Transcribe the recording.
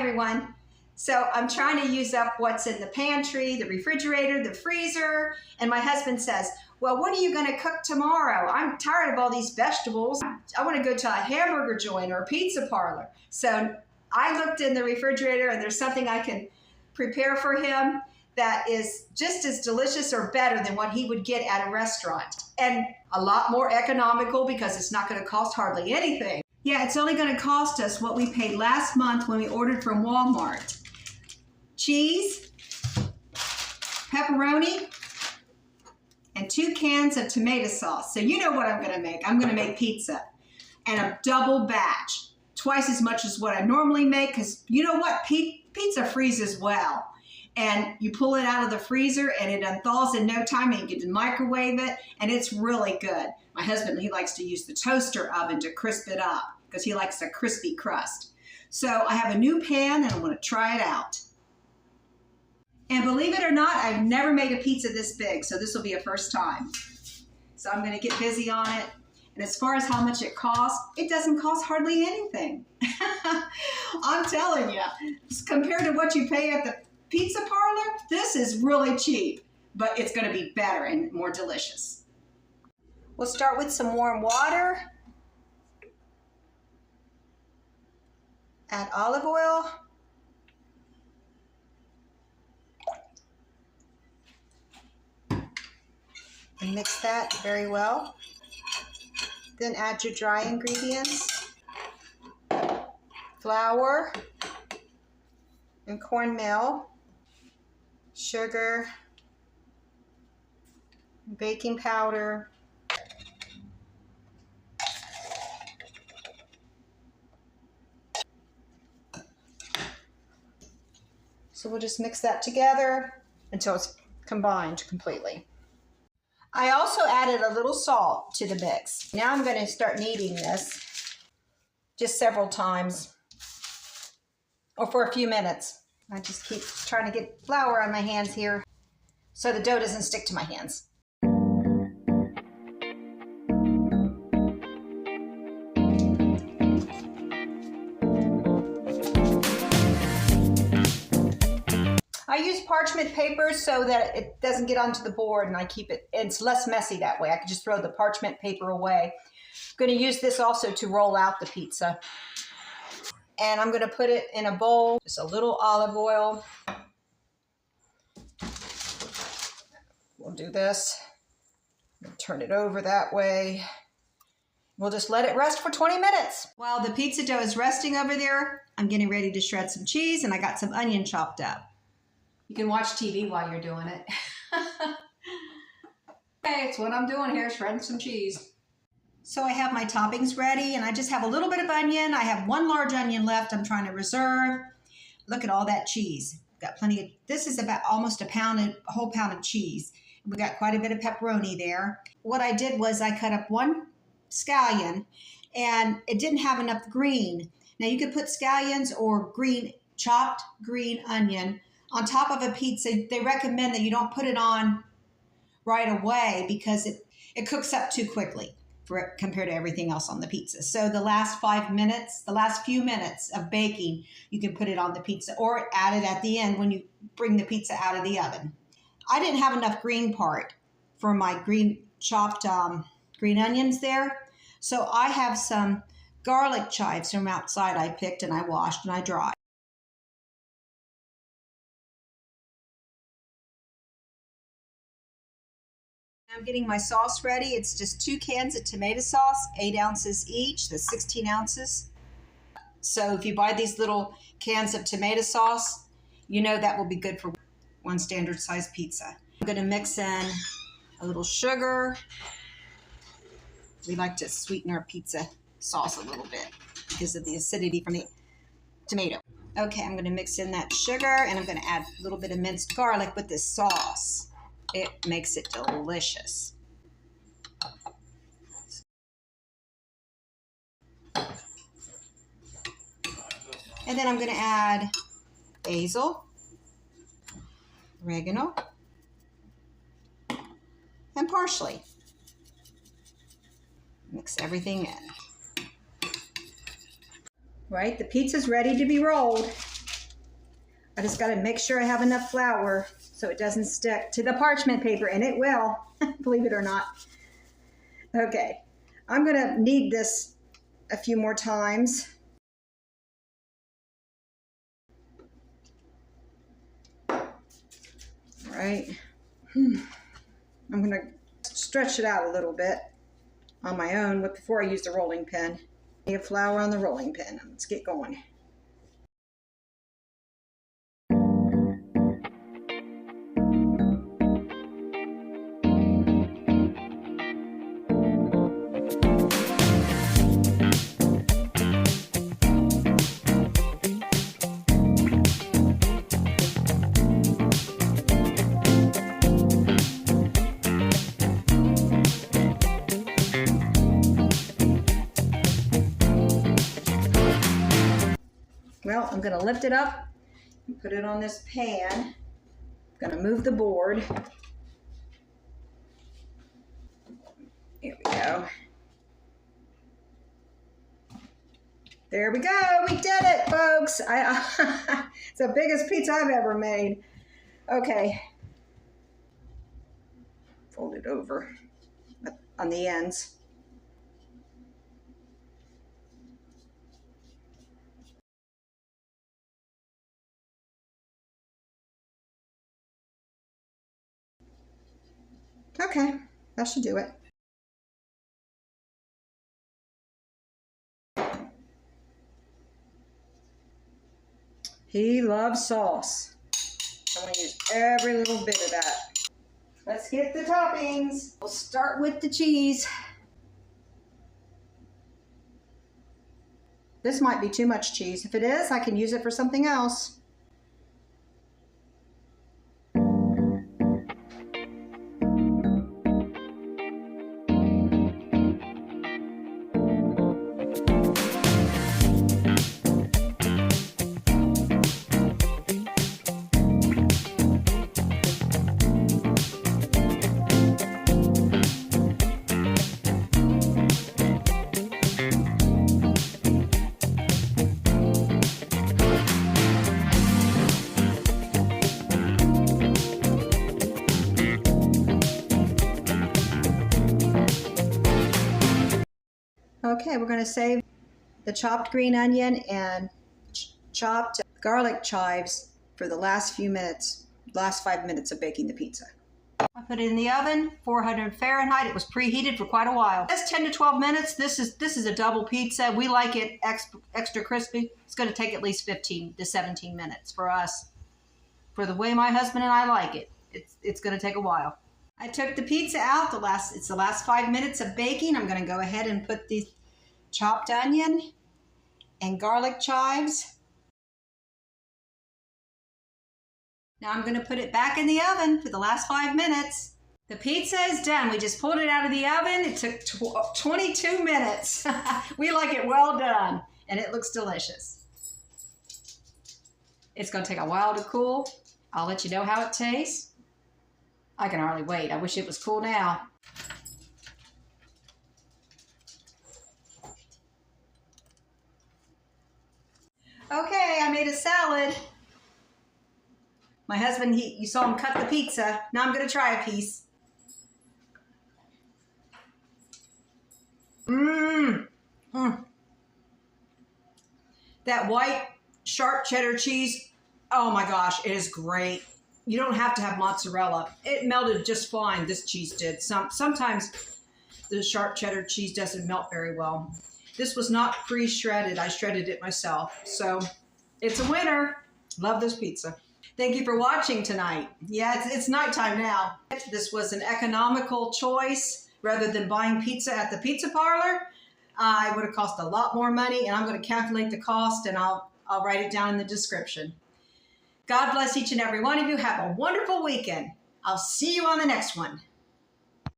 everyone. So I'm trying to use up what's in the pantry, the refrigerator, the freezer, and my husband says, well, what are you going to cook tomorrow? I'm tired of all these vegetables. I want to go to a hamburger joint or a pizza parlor. So I looked in the refrigerator and there's something I can prepare for him that is just as delicious or better than what he would get at a restaurant. And a lot more economical because it's not going to cost hardly anything. Yeah, it's only going to cost us what we paid last month when we ordered from Walmart. Cheese, pepperoni, and 2 cans of tomato sauce. So you know what I'm going to make. I'm going to make pizza and a double batch, twice as much as what I normally make, because you know what? Pizza freezes well. And you pull it out of the freezer and it unthaws in no time, and you get to microwave it, and it's really good. My husband, he likes to use the toaster oven to crisp it up because he likes a crispy crust. So I have a new pan and I want to try it out. And believe it or not, I've never made a pizza this big, so this will be a first time. So I'm going to get busy on it. And as far as how much it costs, it doesn't cost hardly anything. I'm telling you, compared to what you pay at the pizza parlor, this is really cheap, but it's going to be better and more delicious. We'll start with some warm water. Add olive oil. And mix that very well. Then add your dry ingredients, flour and cornmeal, sugar, baking powder, so we'll just mix that together until it's combined completely. I also added a little salt to the mix. Now I'm going to start kneading this just several times or for a few minutes. I just keep trying to get flour on my hands here so the dough doesn't stick to my hands. I use parchment paper so that it doesn't get onto the board, and I keep it, it's less messy that way. I can just throw the parchment paper away. I'm going to use this also to roll out the pizza. And I'm going to put it in a bowl, just a little olive oil. We'll do this. Turn it over that way. We'll just let it rest for 20 minutes. While the pizza dough is resting over there, I'm getting ready to shred some cheese, and I got some onion chopped up. You can watch TV while you're doing it. Hey, it's what I'm doing here, shredding some cheese. So I have my toppings ready, and I just have a little bit of onion. I have 1 large onion left I'm trying to reserve. Look at all that cheese. Got plenty of, this is about almost a whole pound of cheese. We got quite a bit of pepperoni there. What I did was I cut up 1 scallion, and it didn't have enough green. Now you could put scallions or chopped green onion on top of a pizza. They recommend that you don't put it on right away because it cooks up too quickly compared to everything else on the pizza. So the last few minutes of baking, you can put it on the pizza or add it at the end when you bring the pizza out of the oven. I didn't have enough green part for my chopped green onions there. So I have some garlic chives from outside I picked and I washed and I dried. I'm getting my sauce ready. It's just 2 cans of tomato sauce, 8 ounces each, that's 16 ounces. So if you buy these little cans of tomato sauce, you know that will be good for 1 standard size pizza. I'm going to mix in a little sugar. We like to sweeten our pizza sauce a little bit because of the acidity from the tomato. Okay, I'm going to mix in that sugar, and I'm going to add a little bit of minced garlic with this sauce. It makes it delicious. And then I'm going to add basil, oregano, and parsley. Mix everything in. Right, the pizza's ready to be rolled. I just got to make sure I have enough flour so it doesn't stick to the parchment paper, and it will, believe it or not. Okay, I'm going to knead this a few more times. All right. I'm going to stretch it out a little bit on my own before I use the rolling pin. I have flour on the rolling pin. Let's get going. Well, I'm going to lift it up and put it on this pan. I'm going to move the board. Here we go. There we go. We did it, folks. It's the biggest pizza I've ever made. Okay. Fold it over on the ends. Okay, that should do it. He loves sauce. I'm going to use every little bit of that. Let's get the toppings. We'll start with the cheese. This might be too much cheese. If it is, I can use it for something else. Okay, we're going to save the chopped green onion and chopped garlic chives for the last few minutes, last 5 minutes of baking the pizza. I put it in the oven, 400 Fahrenheit. It was preheated for quite a while. That's 10 to 12 minutes. This is a double pizza. We like it extra crispy. It's going to take at least 15 to 17 minutes for us. For the way my husband and I like it, it's going to take a while. I took the pizza out. It's the last 5 minutes of baking. I'm going to go ahead and put the chopped onion and garlic chives. Now I'm going to put it back in the oven for the last 5 minutes. The pizza is done. We just pulled it out of the oven. It took 22 minutes. We like it well done, and it looks delicious. It's going to take a while to cool. I'll let you know how it tastes. I can hardly wait. I wish it was cool now. Okay, I made a salad. My husband, you saw him cut the pizza. Now I'm going to try a piece. That white, sharp cheddar cheese, oh my gosh, it is great. You don't have to have mozzarella. It melted just fine, this cheese did. Sometimes the sharp cheddar cheese doesn't melt very well. This was not pre-shredded. I shredded it myself. So it's a winner. Love this pizza. Thank you for watching tonight. Yeah, it's nighttime now. This was an economical choice rather than buying pizza at the pizza parlor. It would have cost a lot more money, and I'm going to calculate the cost, and I'll write it down in the description. God bless each and every one of you. Have a wonderful weekend. I'll see you on the next one.